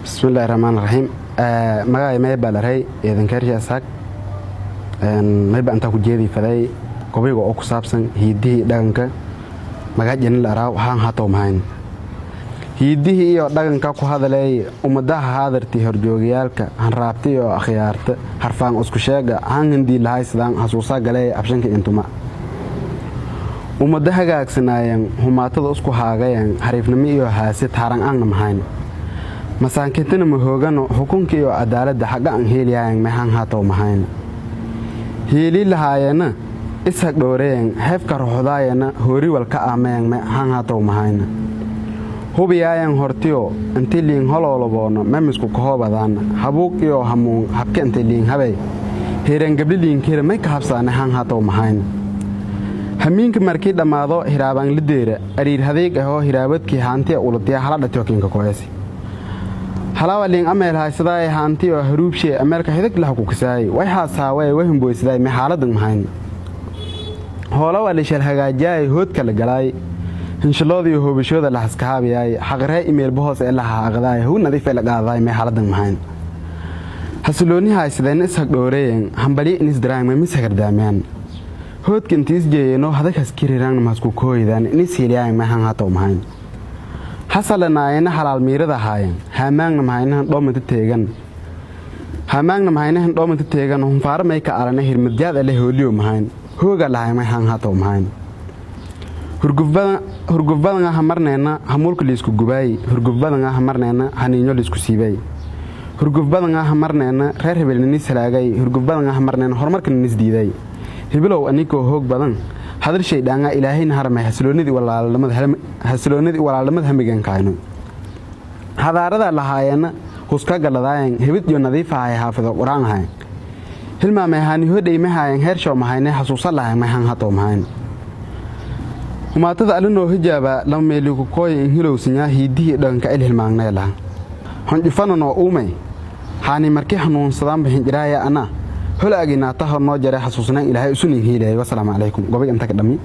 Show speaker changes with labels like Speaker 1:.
Speaker 1: بسم الله الرحمن الرحيم magacay may balaray eedan kariya saak may baan ta ku jeedi faday qobiga oo ku saabsan hiidii dhaganka magacayna la raaw waxaan hato mahayn hiidii iyo dhaganka ku hadalay ummadaha haadartii horjoogayaalka han raabtay oo akhyaarta harfaan isku sheega aan hindi lahay sidaan xasuusa galay abshanka intuma ummadaha gaagsanayeen humaatada isku haagayeen hariifnimo iyo haasid haran aan mahayn masaankintana ma hoogano xukunkii iyo cadaaladda xaq aan heeliyaan maxaan haato mahayn heeli lahaayana isag dhooreen heefka ruuxdaayana hoori walka aameen maxaan haato mahayn hubiyaan hortiyo intii liin hololoboona memisku koobadaan habuuq iyo hamuun habka intii liin habay heeran gabliin kire may ka habsaan maxaan haato mahayn hamiinka markii dhamaado hiraabaan lideera ariir hadeeg ah oo hiraabadkii haantiya ulatiya hala dhatookinka koyasi halawa liin ameel haysaday haanti oo haruubshe ameelka hidig la xukuusay way haasaaway wahin boysiday ma xaaladan mahayn hoola wali shal hagaajay hood kala galay hinshiloodii hoobashooda la haskaabiyay xaqree email boos ee la haaqday hu nadiif la qaaday ma xaaladan mahayn hasulooni haysadeen isag dhooreen hambali Instagram ma misagardaameen hoodkintiis jeeyno hadag haskiriiraan masku kooydan in siiliyaan ma han haato mahayn hasalanaayna halaal miirada haayeen hamaagna mahaynahan dhoomanta teegan hum faarmay ka arana hirmadjaad alle hooliyo mahayn hooga lahay may han haato mahayn hurgufbadan hamarneena hamulka liisku gubay hurgufbadan hamarneena haniinyo liisku siibay hurgufbadan hamarneena reer hebelni salaagay hurgufbadan hamarneena horumarka nis diiday hibilow anikoo hoog badan hadal shay dhaanga ilaahayna haramay hasloonidii walaalnimada hamigan kaayno hadaarada lahaayana huska galadaayeen hibid iyo nadiif ah ay haafido quraan ahay hilmaamay haani hodhay ma haayeen heer show mahayna xasuusa lahay ma han hato mahayn humaatada alinoo hijaaba lama meeli ku kooyin hilowsinya hiidii dhaganka hilmaagneela honjifana noo uumay haani markii xanuunsadaan bixin jiraaya ana holaagina taho noo jaray xasuusnaan ilaahay isunin hiilay wassalaamu calaykum gobay inta ka dhami